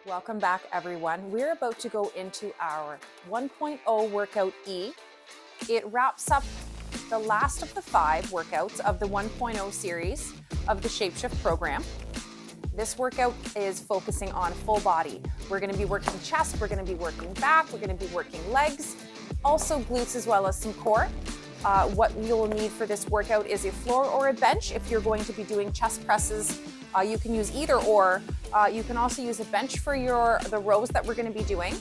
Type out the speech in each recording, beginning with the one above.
Welcome back, everyone. We're about to go into our 1.0 workout E. It wraps up the last of the 5 workouts of the 1.0 series of the ShapeShift program. This workout is focusing on full body. We're going to be working chest, we're going to be working back, we're going to be working legs, also glutes as well as some core. What you'll need for this workout is a floor or a bench. If you're going to be doing chest presses, you can use either or. You can also use a bench for the rows that we're going to be doing.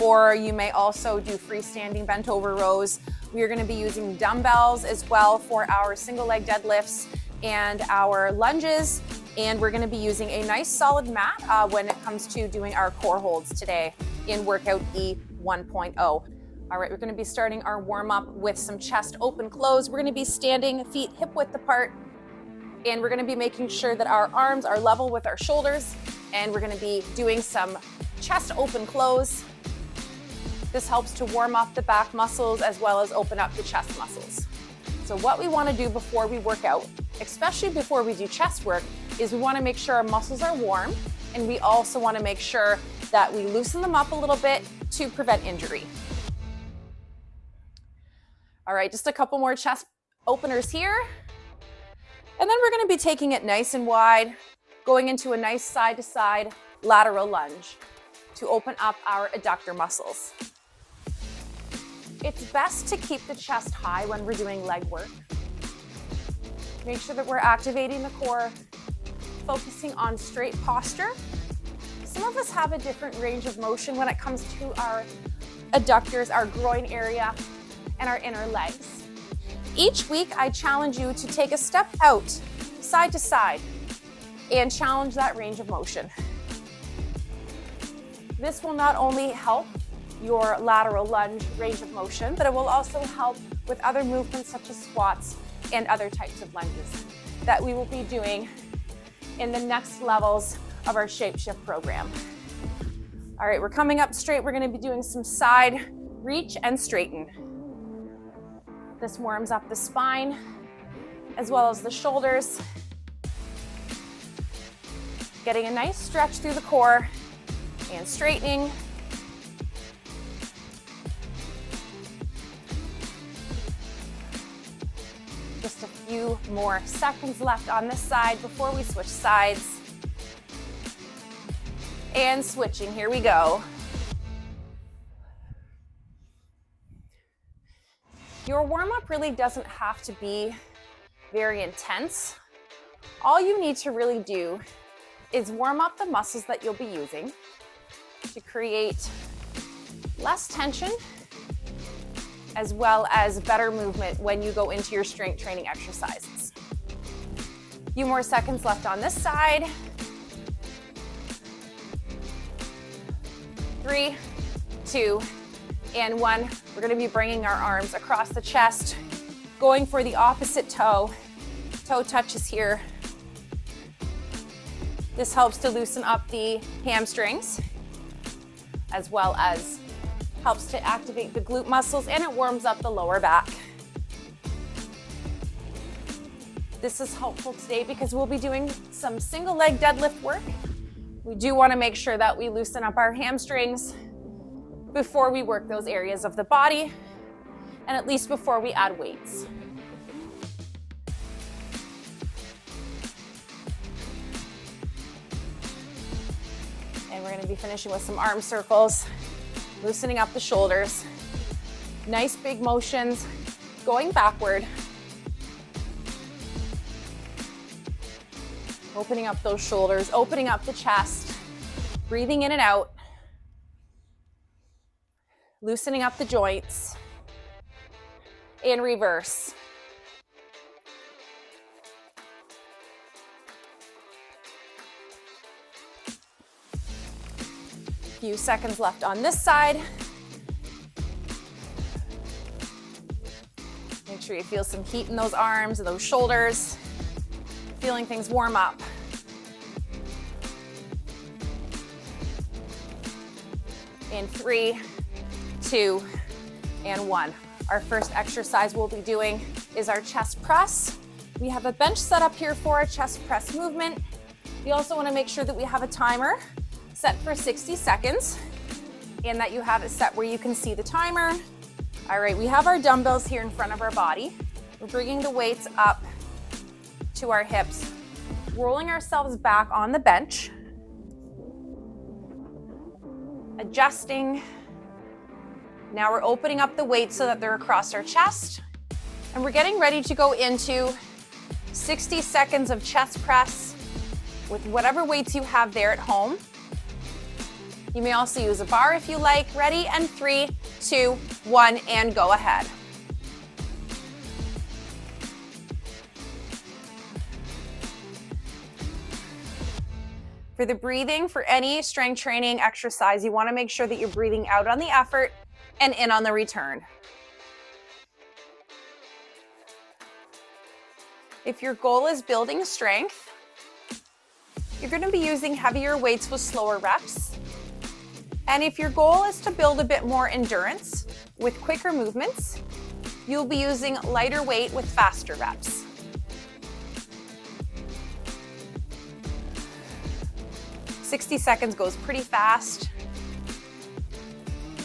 Or you may also do freestanding bent over rows. We are going to be using dumbbells as well for our single leg deadlifts and our lunges. And we're going to be using a nice solid mat when it comes to doing our core holds today in workout E 1.0. All right, we're going to be starting our warm up with some chest open close. We're going to be standing feet hip width apart. And we're going to be making sure that our arms are level with our shoulders. And we're going to be doing some chest open close. This helps to warm up the back muscles as well as open up the chest muscles. So what we want to do before we work out, especially before we do chest work, is we want to make sure our muscles are warm. And we also want to make sure that we loosen them up a little bit to prevent injury. All right, just a couple more chest openers here. And then we're going to be taking it nice and wide, going into a nice side-to-side lateral lunge to open up our adductor muscles. It's best to keep the chest high when we're doing leg work. Make sure that we're activating the core, focusing on straight posture. Some of us have a different range of motion when it comes to our adductors, our groin area, and our inner legs. Each week, I challenge you to take a step out, side to side, and challenge that range of motion. This will not only help your lateral lunge range of motion, but it will also help with other movements such as squats and other types of lunges that we will be doing in the next levels of our ShapeShift program. All right, we're coming up straight. We're going to be doing some side reach and straighten. This warms up the spine as well as the shoulders. Getting a nice stretch through the core and straightening. Just a few more seconds left on this side before we switch sides. And switching, here we go. Your warm-up really doesn't have to be very intense. All you need to really do is warm up the muscles that you'll be using to create less tension as well as better movement when you go into your strength training exercises. A few more seconds left on this side. 3, 2, and 1. We're going to be bringing our arms across the chest, going for the opposite toe. Toe touches here. This helps to loosen up the hamstrings, as well as helps to activate the glute muscles, and it warms up the lower back. This is helpful today because we'll be doing some single leg deadlift work. We do want to make sure that we loosen up our hamstrings before we work those areas of the body, and at least before we add weights. And we're going to be finishing with some arm circles, loosening up the shoulders. Nice big motions, going backward. Opening up those shoulders, opening up the chest, breathing in and out. Loosening up the joints, and reverse. A few seconds left on this side. Make sure you feel some heat in those arms and those shoulders, feeling things warm up. In 3, 2, and 1. Our first exercise we'll be doing is our chest press. We have a bench set up here for our chest press movement. We also want to make sure that we have a timer Set for 60 seconds, and that you have it set where you can see the timer. All right, we have our dumbbells here in front of our body. We're bringing the weights up to our hips, rolling ourselves back on the bench, adjusting. Now we're opening up the weights so that they're across our chest, and we're getting ready to go into 60 seconds of chest press with whatever weights you have there at home. You may also use a bar if you like. Ready? And 3, 2, 1, and go ahead. For the breathing, for any strength training exercise, you want to make sure that you're breathing out on the effort and in on the return. If your goal is building strength, you're going to be using heavier weights with slower reps. And if your goal is to build a bit more endurance with quicker movements, you'll be using lighter weight with faster reps. "60 seconds goes pretty fast.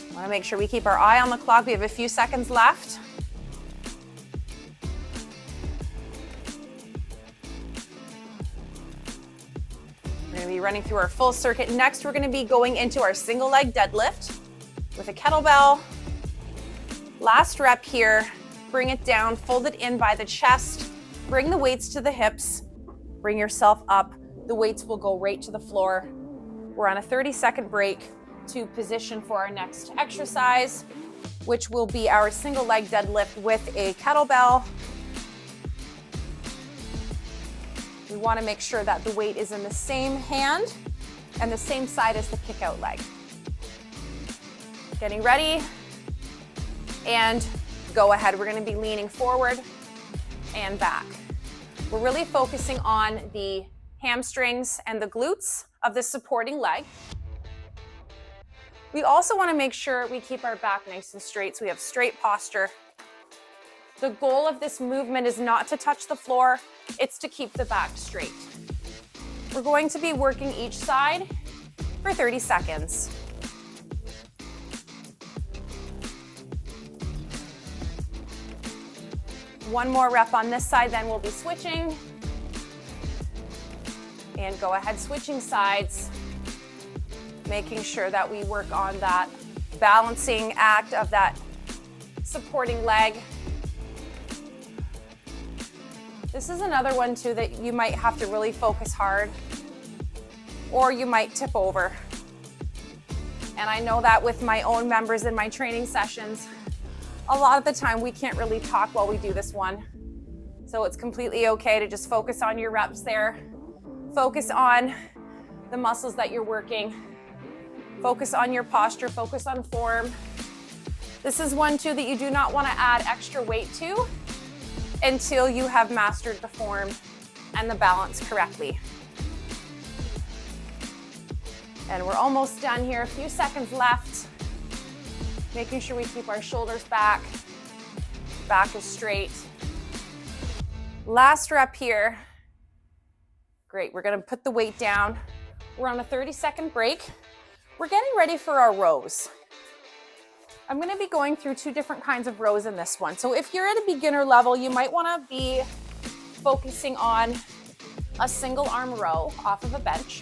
I want to make sure we keep our eye on the clock. We have a few seconds left. We're going to be running through our full circuit. Next, we're going to be going into our single leg deadlift with a kettlebell. Last rep here, bring it down, fold it in by the chest, bring the weights to the hips, bring yourself up. The weights will go right to the floor. We're on a 30-second break to position for our next exercise, which will be our single leg deadlift with a kettlebell. We want to make sure that the weight is in the same hand and the same side as the kick out leg. Getting ready, and go ahead. We're going to be leaning forward and back. We're really focusing on the hamstrings and the glutes of the supporting leg. We also want to make sure we keep our back nice and straight so we have straight posture. The goal of this movement is not to touch the floor, it's to keep the back straight. We're going to be working each side for 30 seconds. One more rep on this side, then we'll be switching. And go ahead, switching sides, making sure that we work on that balancing act of that supporting leg. This is another one too that you might have to really focus hard, or you might tip over. And I know that with my own members in my training sessions, a lot of the time we can't really talk while we do this one. So it's completely okay to just focus on your reps there. Focus on the muscles that you're working. Focus on your posture, focus on form. This is one too that you do not want to add extra weight to until you have mastered the form and the balance correctly. And we're almost done here, a few seconds left. Making sure we keep our shoulders back, back is straight. Last rep here. Great, we're gonna put the weight down. We're on a 30-second break. We're getting ready for our rows. I'm gonna be going through 2 different kinds of rows in this one. So if you're at a beginner level, you might wanna be focusing on a single arm row off of a bench,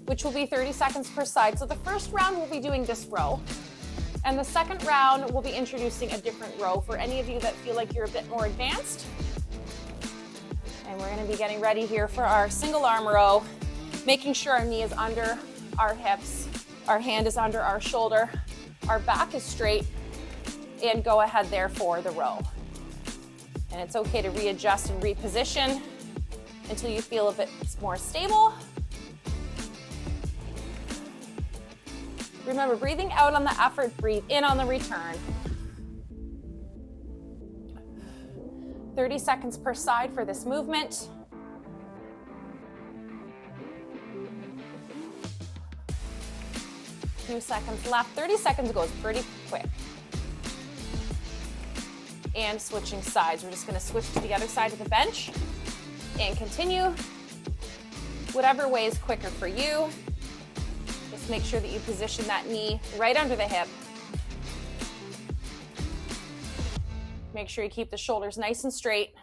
which will be 30 seconds per side. So the first round we'll be doing this row. And the second round we'll be introducing a different row for any of you that feel like you're a bit more advanced. And we're gonna be getting ready here for our single arm row, making sure our knee is under our hips, our hand is under our shoulder, our back is straight, and go ahead there for the row. And it's okay to readjust and reposition until you feel a bit more stable. Remember, breathing out on the effort, breathe in on the return. 30 seconds per side for this movement. Few seconds left. 30 seconds goes pretty quick. And switching sides. We're just going to switch to the other side of the bench and continue. Whatever way is quicker for you. Just make sure that you position that knee right under the hip. Make sure you keep the shoulders nice and straight.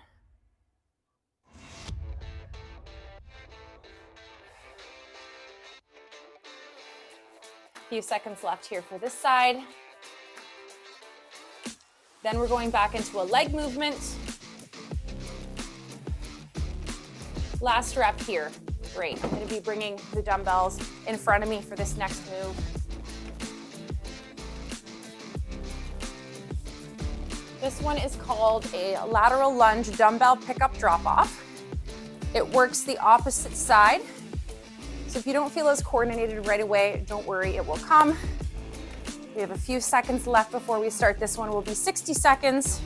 Few seconds left here for this side. Then we're going back into a leg movement. Last rep here. Great. I'm going to be bringing the dumbbells in front of me for this next move. This one is called a lateral lunge dumbbell pickup drop off. It works the opposite side. So if you don't feel as coordinated right away, don't worry, it will come. We have a few seconds left before we start. This one will be 60 seconds.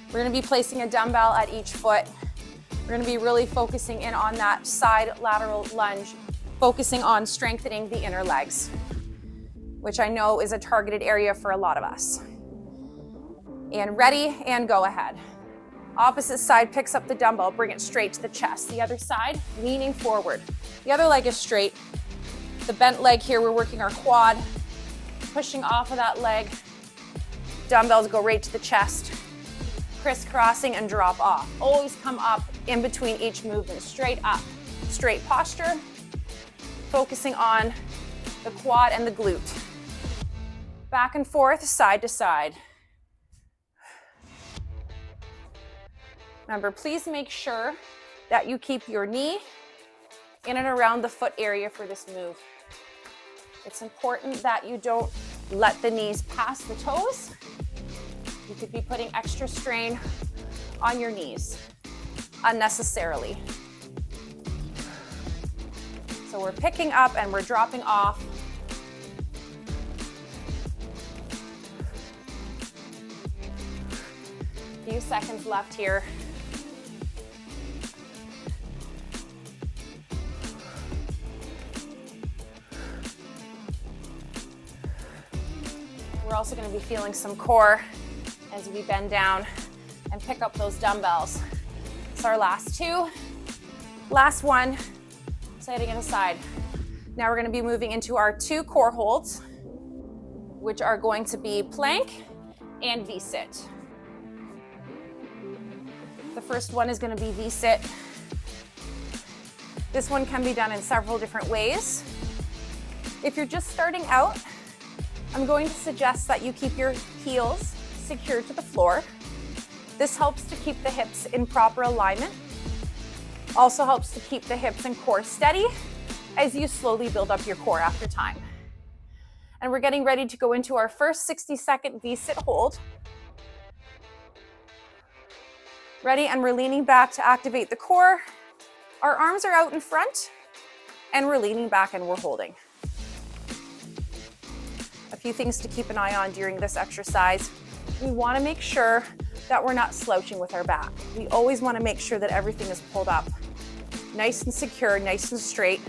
We're going to be placing a dumbbell at each foot. We're going to be really focusing in on that side lateral lunge, focusing on strengthening the inner legs, which I know is a targeted area for a lot of us. And ready, and go ahead. Opposite side picks up the dumbbell, bring it straight to the chest. The other side, leaning forward. The other leg is straight. The bent leg here, we're working our quad, pushing off of that leg. Dumbbells go right to the chest, crisscrossing and drop off. Always come up in between each movement, straight up. Straight posture, focusing on the quad and the glute. Back and forth, side to side. Remember, please make sure that you keep your knee in and around the foot area for this move. It's important that you don't let the knees pass the toes. You could be putting extra strain on your knees unnecessarily. So we're picking up and we're dropping off. Few seconds left here. We're also going to be feeling some core as we bend down and pick up those dumbbells. It's our last two. Last one, setting it aside. Now we're going to be moving into our two core holds, which are going to be plank and V-sit. The first one is going to be V-sit. This one can be done in several different ways. If you're just starting out, I'm going to suggest that you keep your heels secured to the floor. This helps to keep the hips in proper alignment. Also helps to keep the hips and core steady as you slowly build up your core after time. And we're getting ready to go into our first 60-second V-sit hold. Ready, and we're leaning back to activate the core. Our arms are out in front, and we're leaning back and we're holding. A few things to keep an eye on during this exercise. We want to make sure that we're not slouching with our back. We always want to make sure that everything is pulled up nice and secure, nice and straight,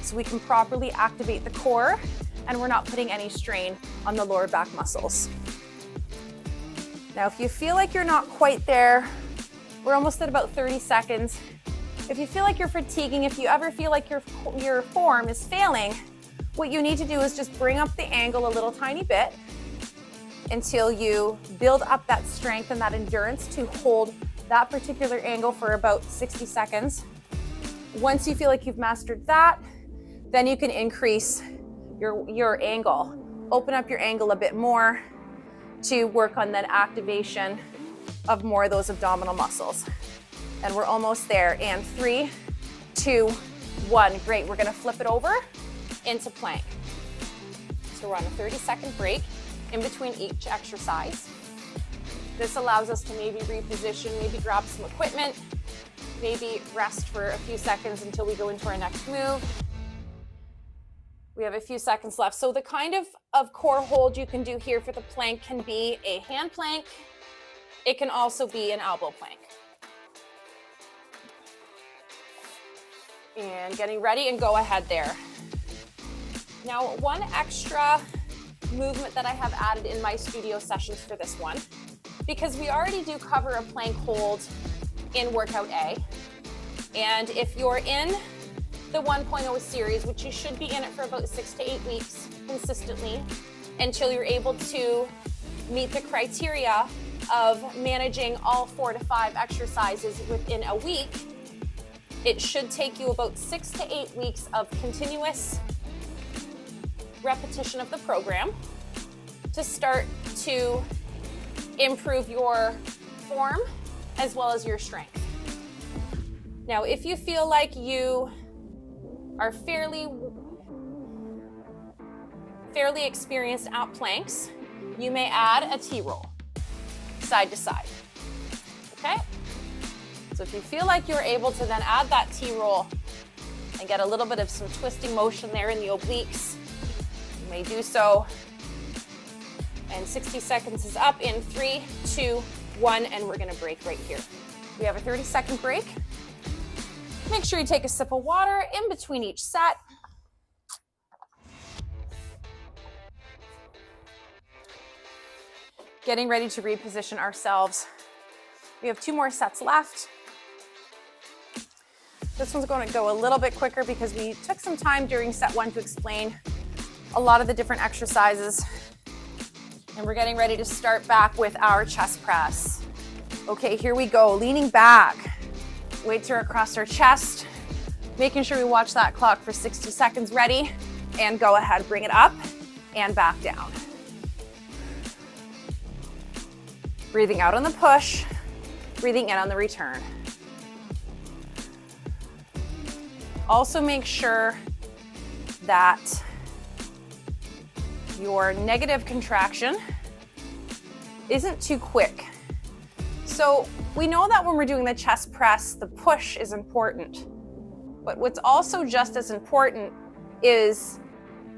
so we can properly activate the core and we're not putting any strain on the lower back muscles. Now, if you feel like you're not quite there, we're almost at about 30 seconds. If you feel like you're fatiguing, if you ever feel like your form is failing, what you need to do is just bring up the angle a little tiny bit until you build up that strength and that endurance to hold that particular angle for about 60 seconds. Once you feel like you've mastered that, then you can increase your angle. Open up your angle a bit more to work on that activation of more of those abdominal muscles. And we're almost there. And 3, 2, 1. Great. We're going to flip it over into plank. So we're on a 30-second break in between each exercise. This allows us to maybe reposition, maybe grab some equipment, maybe rest for a few seconds until we go into our next move. We have a few seconds left. So the kind of core hold you can do here for the plank can be a hand plank. It can also be an elbow plank. And getting ready, and go ahead there. Now, one extra movement that I have added in my studio sessions for this one, because we already do cover a plank hold in workout A. And if you're in the 1.0 series, which you should be in it for about 6 to 8 weeks consistently until you're able to meet the criteria of managing all 4 to 5 exercises within a week. It should take you about 6 to 8 weeks of continuous repetition of the program to start to improve your form as well as your strength. Now, if you feel like you are fairly experienced at planks, you may add a T-roll side to side. Okay? So if you feel like you're able to then add that T-roll and get a little bit of some twisting motion there in the obliques, you may do so. And 60 seconds is up in 3, 2, 1, and we're gonna break right here. We have a 30-second break. Make sure you take a sip of water in between each set. Getting ready to reposition ourselves. We have 2 more sets left. This one's going to go a little bit quicker because we took some time during set 1 to explain a lot of the different exercises. And we're getting ready to start back with our chest press. Okay, here we go, leaning back. Weights are across our chest. Making sure we watch that clock for 60 seconds. Ready? And go ahead, bring it up and back down. Breathing out on the push, breathing in on the return. Also make sure that your negative contraction isn't too quick. So we know that when we're doing the chest press, the push is important. But what's also just as important is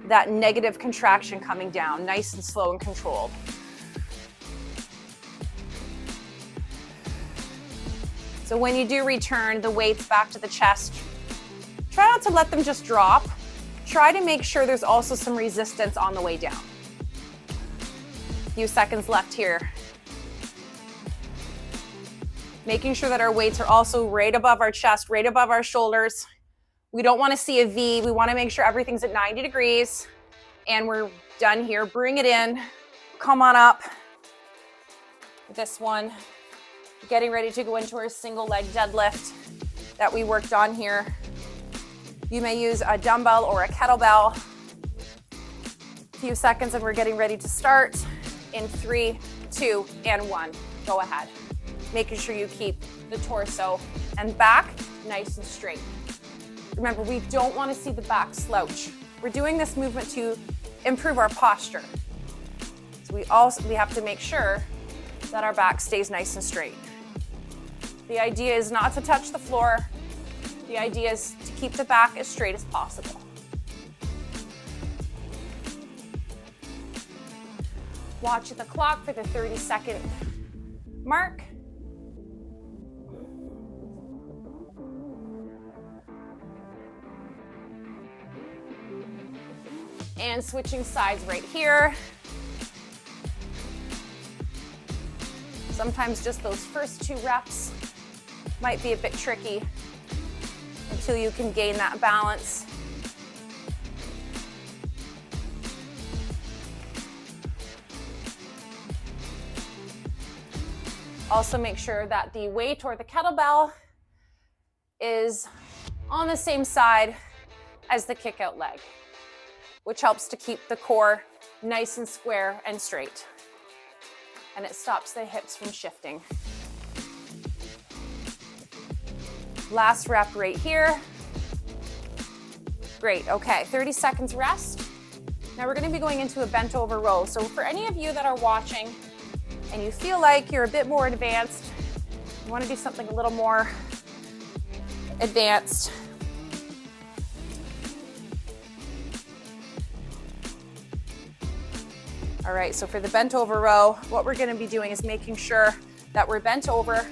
that negative contraction coming down, nice and slow and controlled. So when you do return the weights back to the chest, try not to let them just drop. Try to make sure there's also some resistance on the way down. A few seconds left here. Making sure that our weights are also right above our chest, right above our shoulders. We don't want to see a V. We want to make sure everything's at 90 degrees. And we're done here. Bring it in. Come on up. This one. Getting ready to go into our single leg deadlift that we worked on here. You may use a dumbbell or a kettlebell. A few seconds and we're getting ready to start in 3, 2, and 1. Go ahead. Making sure you keep the torso and back nice and straight. Remember, we don't want to see the back slouch. We're doing this movement to improve our posture. So we have to make sure that our back stays nice and straight. The idea is not to touch the floor. The idea is to keep the back as straight as possible. Watch the clock for the 30-second mark. And switching sides right here. Sometimes just those first 2 reps might be a bit tricky until you can gain that balance. Also make sure that the weight or the kettlebell is on the same side as the kick out leg, which helps to keep the core nice and square and straight. And it stops the hips from shifting. Last rep right here. Great, okay, 30 seconds rest. Now we're gonna be going into a bent over row. So for any of you that are watching and you feel like you're a bit more advanced, you wanna do something a little more advanced. All right, so for the bent over row, what we're gonna be doing is making sure that we're bent over.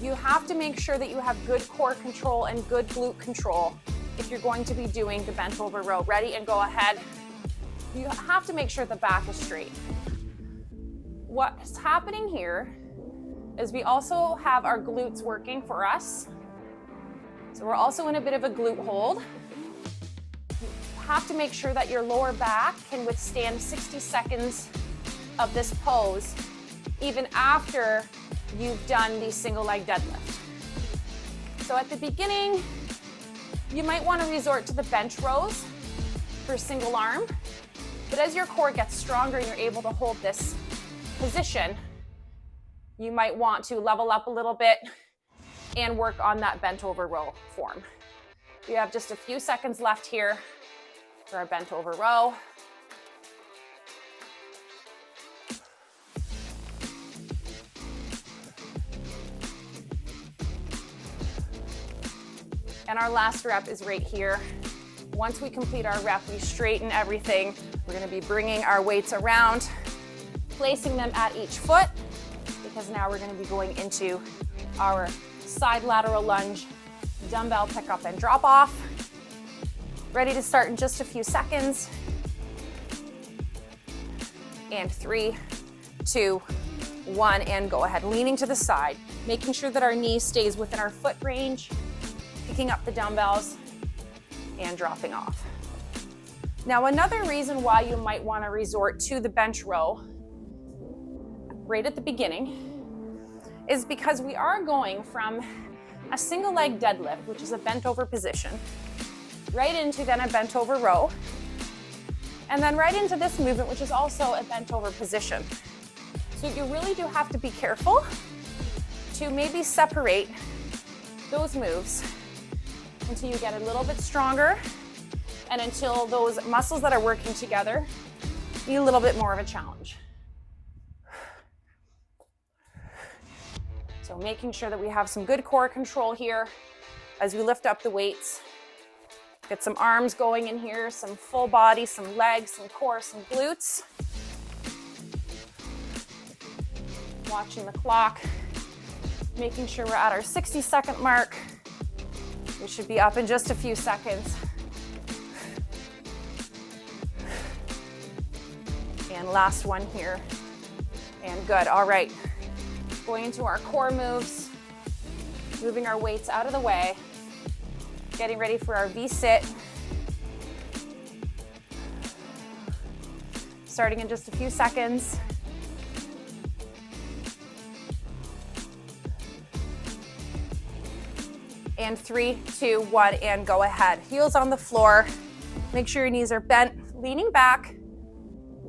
You have to make sure that you have good core control and good glute control if you're going to be doing the bent over row. Ready and go ahead. You have to make sure the back is straight. What's happening here is we also have our glutes working for us. So we're also in a bit of a glute hold. You have to make sure that your lower back can withstand 60 seconds of this pose, even after you've done the single leg deadlift. So at the beginning, you might want to resort to the bench rows for single arm, but as your core gets stronger and you're able to hold this position, you might want to level up a little bit and work on that bent over row form. We have just a few seconds left here for our bent over row. And our last rep is right here. Once we complete our rep, we straighten everything. We're gonna be bringing our weights around, placing them at each foot, because now we're gonna be going into our side lateral lunge, dumbbell pick up and drop off. Ready to start in just a few seconds. And 3, 2, 1, and go ahead. Leaning to the side, making sure that our knee stays within our foot range, picking up the dumbbells and dropping off. Now, another reason why you might want to resort to the bench row right at the beginning is because we are going from a single leg deadlift, which is a bent over position, right into then a bent over row, and then right into this movement, which is also a bent over position. So you really do have to be careful to maybe separate those moves until you get a little bit stronger and until those muscles that are working together need a little bit more of a challenge. So making sure that we have some good core control here as we lift up the weights. Get some arms going in here, some full body, some legs, some core, some glutes. Watching the clock, making sure we're at our 60-second mark. We should be up in just a few seconds. And last one here. And good, all right. Going into our core moves, moving our weights out of the way, getting ready for our V-sit. Starting in just a few seconds. And 3, 2, 1, and go ahead. Heels on the floor. Make sure your knees are bent, leaning back.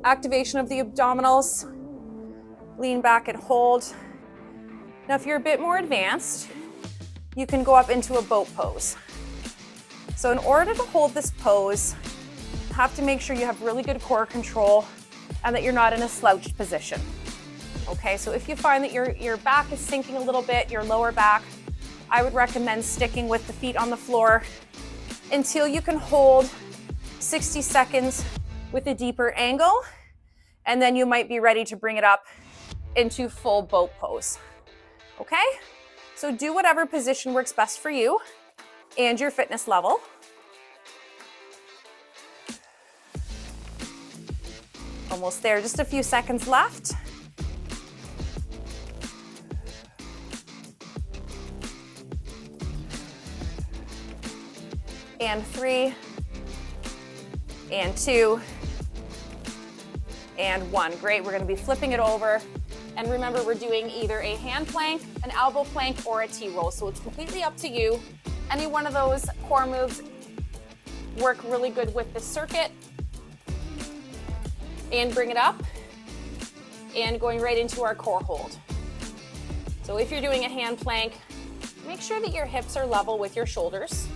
Activation of the abdominals. Lean back and hold. Now, if you're a bit more advanced, you can go up into a boat pose. So in order to hold this pose, you have to make sure you have really good core control and that you're not in a slouched position. Okay, so if you find that your back is sinking a little bit, your lower back, I would recommend sticking with the feet on the floor until you can hold 60 seconds with a deeper angle, and then you might be ready to bring it up into full boat pose. Okay? So do whatever position works best for you and your fitness level. Almost there, just a few seconds left. And 3, and 2, and 1. Great, we're gonna be flipping it over. And remember, we're doing either a hand plank, an elbow plank, or a T-roll. So it's completely up to you. Any one of those core moves work really good with the circuit. And bring it up. And going right into our core hold. So if you're doing a hand plank, make sure that your hips are level with your shoulders.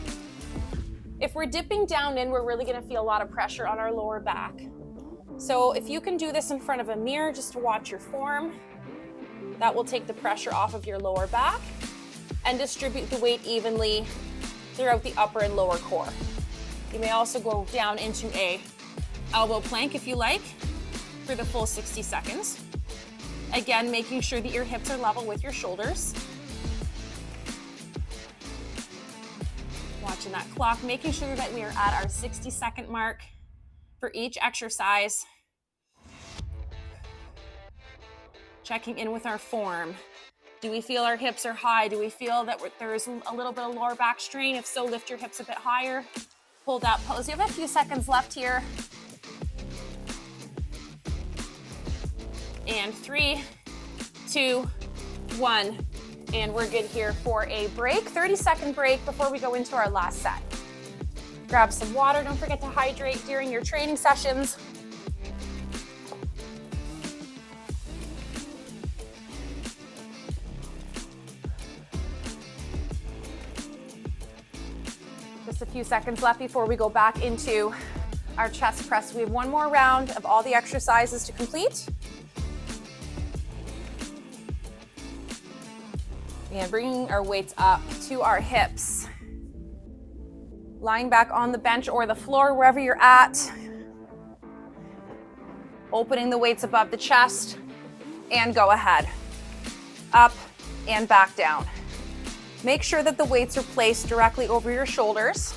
If we're dipping down in, we're really gonna feel a lot of pressure on our lower back. So if you can do this in front of a mirror just to watch your form, that will take the pressure off of your lower back and distribute the weight evenly throughout the upper and lower core. You may also go down into a elbow plank if you like for the full 60 seconds. Again, making sure that your hips are level with your shoulders. Watching that clock, making sure that we are at our 60-second mark for each exercise. Checking in with our form, Do we feel our hips are high? Do we feel that there's a little bit of lower back strain? If so, lift your hips a bit higher. Hold that pose. You have a few seconds left here. And 3, 2, 1. And we're good here for a break, 30-second break before we go into our last set. Grab some water. Don't forget to hydrate during your training sessions. Just a few seconds left before we go back into our chest press. We have one more round of all the exercises to complete. And bringing our weights up to our hips. Lying back on the bench or the floor, wherever you're at. Opening the weights above the chest, and go ahead. Up and back down. Make sure that the weights are placed directly over your shoulders.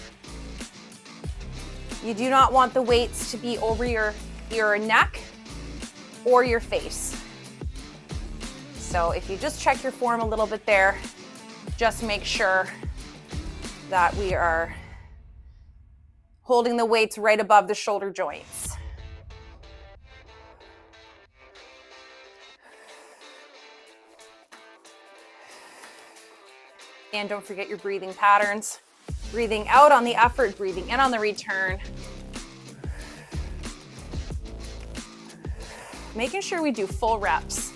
You do not want the weights to be over your neck or your face. So if you just check your form a little bit there, just make sure that we are holding the weights right above the shoulder joints. And don't forget your breathing patterns. Breathing out on the effort, breathing in on the return. Making sure we do full reps.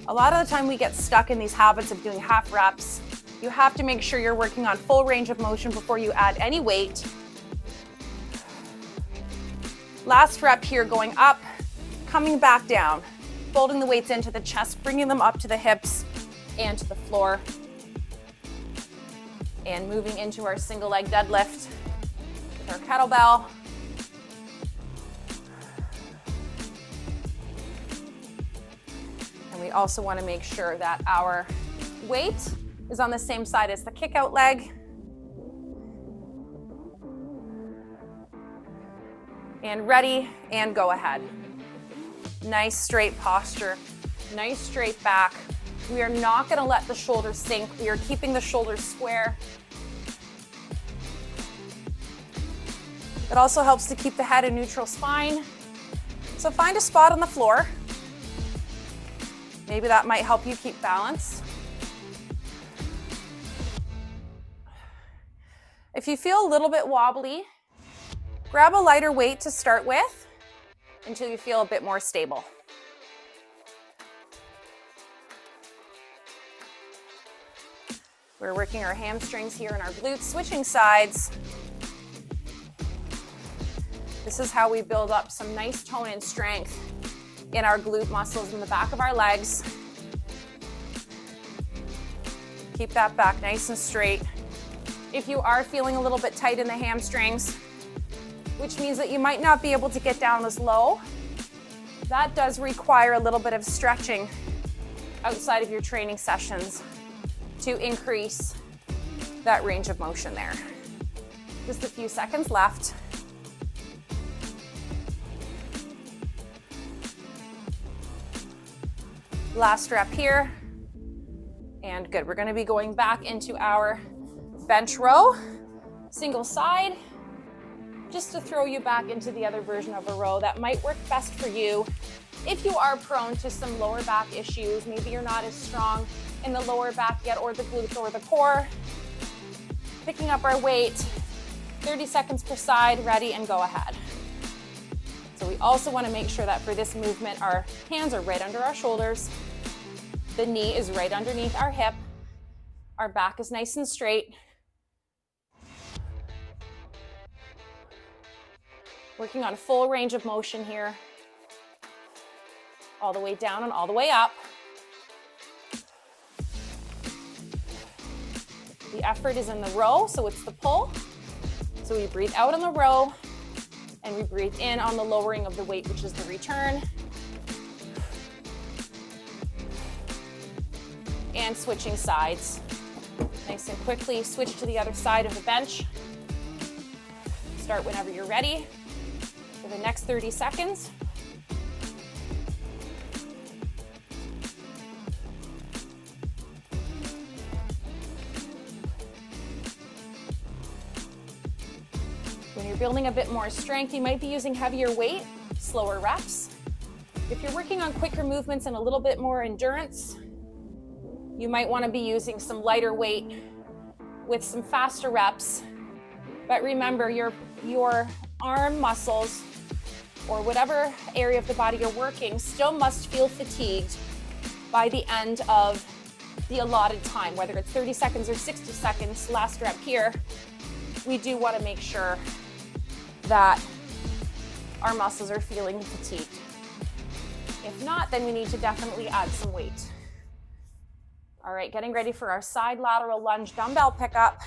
A lot of the time we get stuck in these habits of doing half reps. You have to make sure you're working on full range of motion before you add any weight. Last rep here, going up, coming back down, folding the weights into the chest, bringing them up to the hips and to the floor. And moving into our single leg deadlift with our kettlebell. And we also want to make sure that our weight is on the same side as the kick out leg. And ready, and go ahead. Nice straight posture, nice straight back. We are not going to let the shoulders sink. We are keeping the shoulders square. It also helps to keep the head in neutral spine. So find a spot on the floor. Maybe that might help you keep balance. If you feel a little bit wobbly, grab a lighter weight to start with until you feel a bit more stable. We're working our hamstrings here and our glutes, switching sides. This is how we build up some nice tone and strength in our glute muscles in the back of our legs. Keep that back nice and straight. If you are feeling a little bit tight in the hamstrings, which means that you might not be able to get down as low, that does require a little bit of stretching outside of your training sessions to increase that range of motion there. Just a few seconds left. Last rep here. And good, we're gonna be going back into our bench row, single side, just to throw you back into the other version of a row that might work best for you. If you are prone to some lower back issues, maybe you're not as strong in the lower back yet, or the glutes or the core. Picking up our weight, 30 seconds per side, ready, and go ahead. So we also want to make sure that for this movement, our hands are right under our shoulders. The knee is right underneath our hip. Our back is nice and straight. Working on full range of motion here. All the way down and all the way up. The effort is in the row, so it's the pull. So we breathe out on the row, and we breathe in on the lowering of the weight, which is the return. And switching sides. Nice and quickly, switch to the other side of the bench. Start whenever you're ready for the next 30 seconds. you're building a bit more strength, you might be using heavier weight, slower reps. If you're working on quicker movements and a little bit more endurance, you might want to be using some lighter weight with some faster reps. But remember, your arm muscles or whatever area of the body you're working still must feel fatigued by the end of the allotted time, whether it's 30 seconds or 60 seconds, last rep here. We do want to make sure that our muscles are feeling fatigued. If not, then we need to definitely add some weight. All right, getting ready for our side lateral lunge dumbbell pickup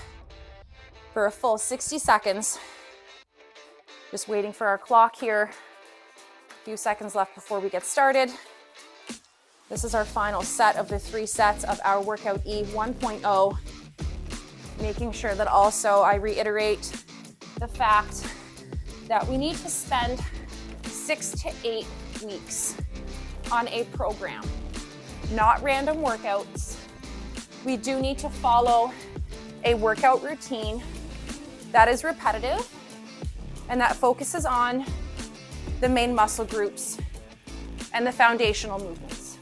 for a full 60 seconds. Just waiting for our clock here. A few seconds left before we get started. This is our final set of the 3 sets of our workout E 1.0. Making sure that also I reiterate the fact that we need to spend 6 to 8 weeks on a program, not random workouts. We do need to follow a workout routine that is repetitive and that focuses on the main muscle groups and the foundational movements.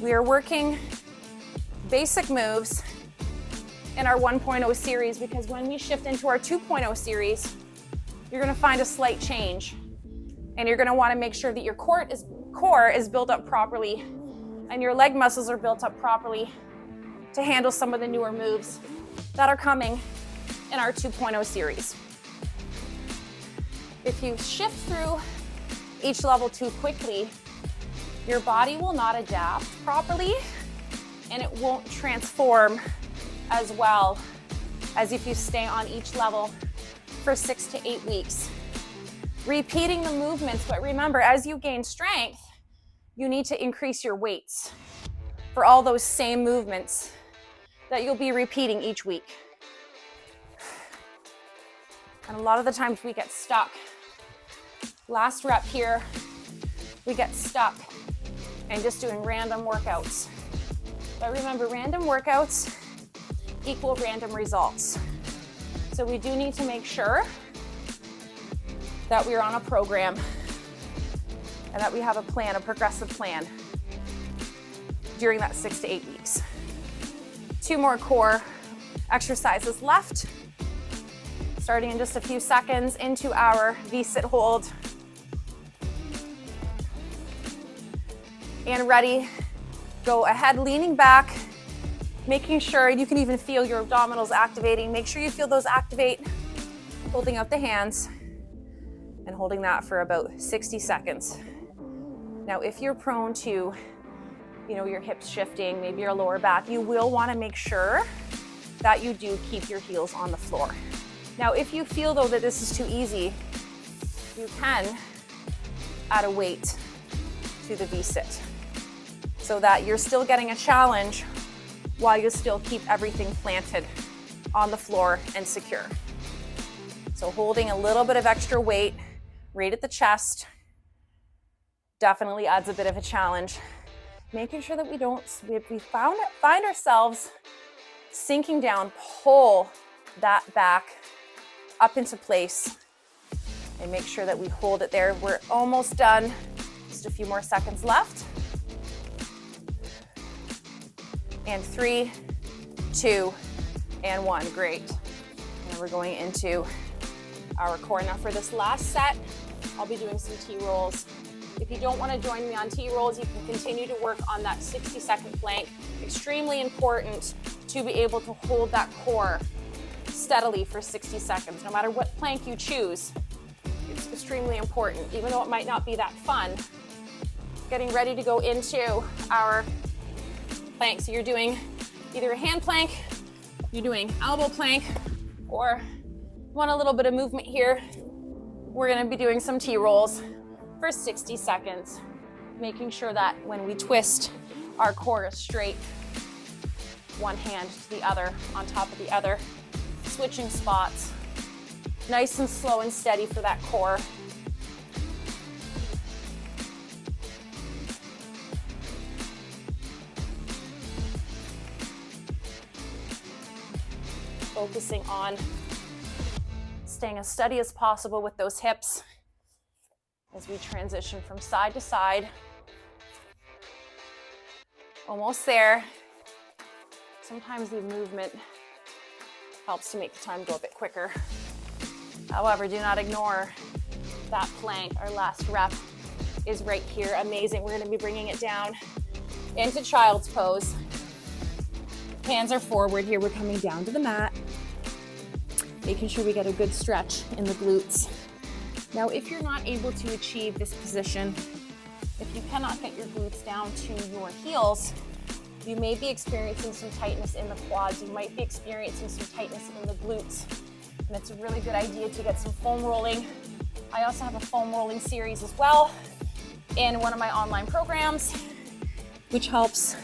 We are working basic moves in our 1.0 series because when we shift into our 2.0 series, you're going to find a slight change. And you're going to want to make sure that your core is built up properly and your leg muscles are built up properly to handle some of the newer moves that are coming in our 2.0 series. If you shift through each level too quickly, your body will not adapt properly and it won't transform as well as if you stay on each level for 6 to 8 weeks. Repeating the movements, but remember, as you gain strength, you need to increase your weights for all those same movements that you'll be repeating each week. And a lot of the times we get stuck. Last rep here, we get stuck and just doing random workouts. But remember, random workouts equal random results. So we do need to make sure that we're on a program and that we have a plan, a progressive plan during that 6 to 8 weeks. 2 more core exercises left. Starting in just a few seconds into our V-sit hold. And ready, go ahead, leaning back, making sure you can even feel your abdominals activating. Make sure you feel those activate, holding out the hands and holding that for about 60 seconds. Now, if you're prone to, your hips shifting, maybe your lower back, you will want to make sure that you do keep your heels on the floor. Now, if you feel though that this is too easy, you can add a weight to the V-sit so that you're still getting a challenge while you still keep everything planted on the floor and secure. So holding a little bit of extra weight right at the chest definitely adds a bit of a challenge. Making sure that we find ourselves sinking down, pull that back up into place and make sure that we hold it there. We're almost done. Just a few more seconds left. And 3, 2, and 1. Great. And we're going into our core. Now for this last set, I'll be doing some T-rolls. If you don't want to join me on T-rolls, you can continue to work on that 60-second plank. Extremely important to be able to hold that core steadily for 60 seconds. No matter what plank you choose, it's extremely important, even though it might not be that fun. Getting ready to go into our plank. So you're doing either a hand plank, you're doing elbow plank, or want a little bit of movement here. We're going to be doing some T-rolls for 60 seconds, making sure that when we twist, our core is straight. One hand to the other, on top of the other, switching spots. Nice and slow and steady for that core. Focusing on staying as steady as possible with those hips as we transition from side to side. Almost there. Sometimes the movement helps to make the time go a bit quicker. However, do not ignore that plank. Our last rep is right here. Amazing. We're going to be bringing it down into child's pose. Hands are forward here. We're coming down to the mat, making sure we get a good stretch in the glutes. Now, if you're not able to achieve this position, if you cannot get your glutes down to your heels, you may be experiencing some tightness in the quads. You might be experiencing some tightness in the glutes. And it's a really good idea to get some foam rolling. I also have a foam rolling series as well in one of my online programs, which helps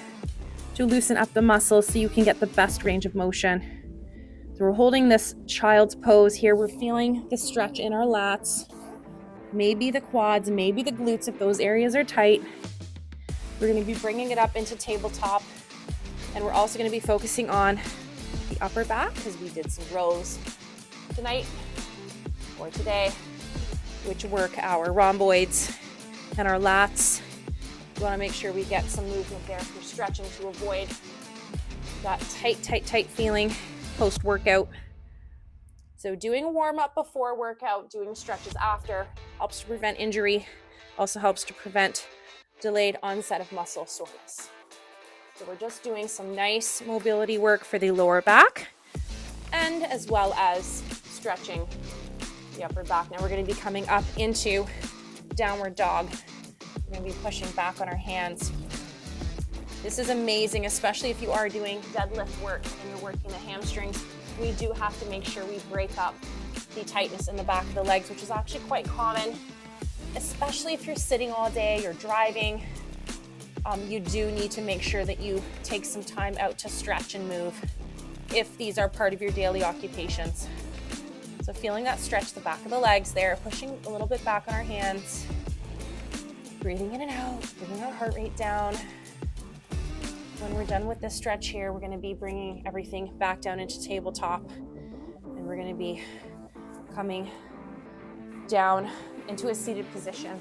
to loosen up the muscles so you can get the best range of motion. So we're holding this child's pose here. We're feeling the stretch in our lats, maybe the quads, maybe the glutes if those areas are tight. We're going to be bringing it up into tabletop, and we're also going to be focusing on the upper back because we did some rows tonight or today, which work our rhomboids and our lats. We want to make sure we get some movement there for stretching to avoid that tight feeling post-workout. So doing a warm-up before workout, doing stretches after helps to prevent injury, also helps to prevent delayed onset of muscle soreness. So we're just doing some nice mobility work for the lower back and as well as stretching the upper back. Now we're going to be coming up into downward dog. We're going to be pushing back on our hands. This is amazing, especially if you are doing deadlift work and you're working the hamstrings. We do have to make sure we break up the tightness in the back of the legs, which is actually quite common, especially if you're sitting all day, you're driving. You do need to make sure that you take some time out to stretch and move if these are part of your daily occupations. So feeling that stretch the back of the legs there, pushing a little bit back on our hands, breathing in and out, bringing our heart rate down. When we're done with this stretch here, we're going to be bringing everything back down into tabletop, and we're going to be coming down into a seated position.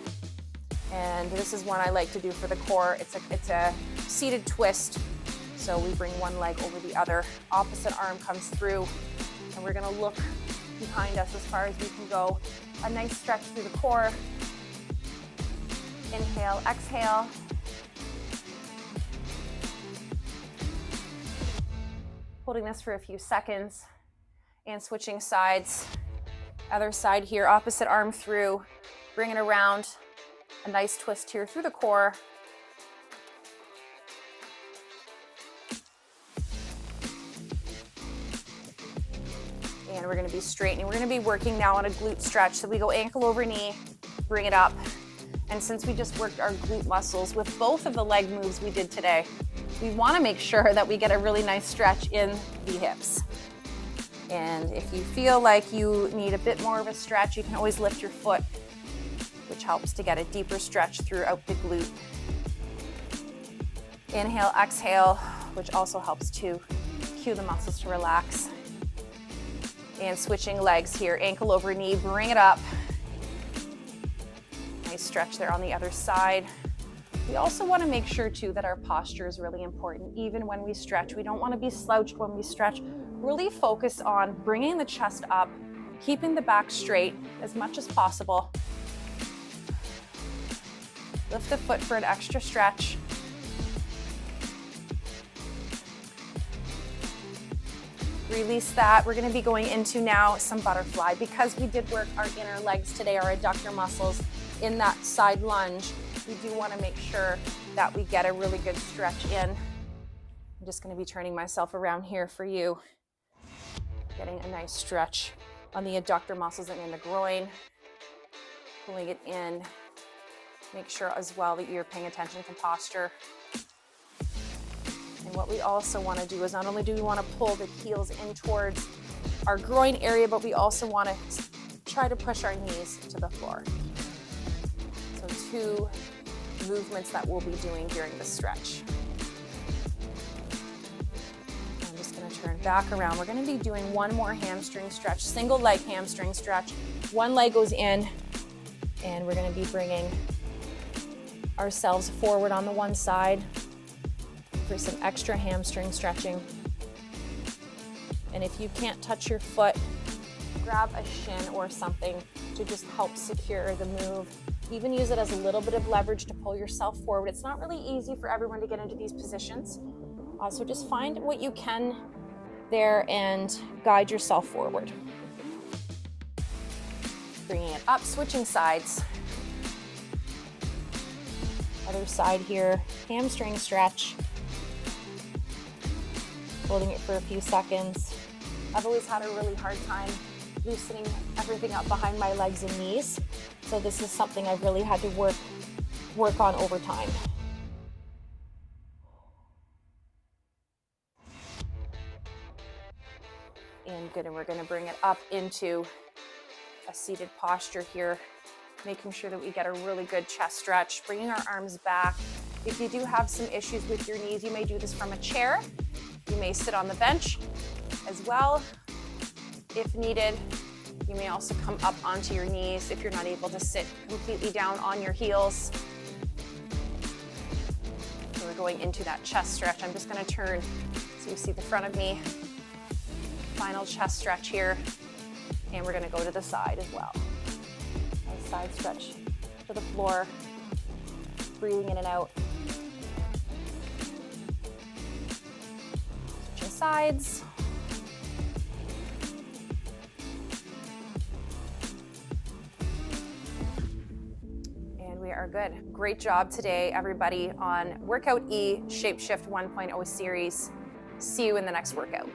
And this is one I like to do for the core. It's a seated twist. So we bring one leg over the other, opposite arm comes through, and we're going to look behind us as far as we can go. A nice stretch through the core. Inhale, exhale. Holding this for a few seconds and switching sides. Other side here, opposite arm through. Bring it around. A nice twist here through the core. And we're going to be straightening. We're going to be working now on a glute stretch. So we go ankle over knee, bring it up. And since we just worked our glute muscles with both of the leg moves we did today, we want to make sure that we get a really nice stretch in the hips. And if you feel like you need a bit more of a stretch, you can always lift your foot, which helps to get a deeper stretch throughout the glute. Inhale, exhale, which also helps to cue the muscles to relax. And switching legs here, ankle over knee, bring it up. Nice stretch there on the other side. We also want to make sure too that our posture is really important. Even when we stretch, we don't want to be slouched when we stretch. Really focus on bringing the chest up, keeping the back straight as much as possible. Lift the foot for an extra stretch. Release that. We're going to be going into now some butterfly. Because we did work our inner legs today, our adductor muscles in that side lunge, we do want to make sure that we get a really good stretch in. I'm just going to be turning myself around here for you. Getting a nice stretch on the adductor muscles and in the groin. Pulling it in. Make sure as well that you're paying attention to posture. And what we also want to do is not only do we want to pull the heels in towards our groin area, but we also want to try to push our knees to the floor. So 2 movements that we'll be doing during this stretch. I'm just going to Turn back around. We're going to be doing one more hamstring stretch, single leg hamstring stretch. One leg goes in, and we're going to be bringing ourselves forward on the one side for some extra hamstring stretching. And if you can't touch your foot, grab a shin or something to just help secure the move. Even use it as a little bit of leverage to pull yourself forward. It's not really easy for everyone to get into these positions. So just find what you can there and guide yourself forward. Bringing it up, switching sides. Other side here, hamstring stretch. Holding it for a few seconds. I've always had a really hard time loosening everything up behind my legs and knees. So this is something I've really had to work on over time. And good, and we're gonna bring it up into a seated posture here, making sure that we get a really good chest stretch, bringing our arms back. If you do have some issues with your knees, you may do this from a chair. You may sit on the bench as well. If needed, you may also come up onto your knees if you're not able to sit completely down on your heels. So we're going into that chest stretch. I'm just gonna turn so you see the front of me. Final chest stretch here. And we're gonna go to the side as well. Nice side stretch to the floor. Breathing in and out. Switching sides. We are good. Great job today, everybody, on Workout E ShapeShift 1.0 series. See you in the next workout.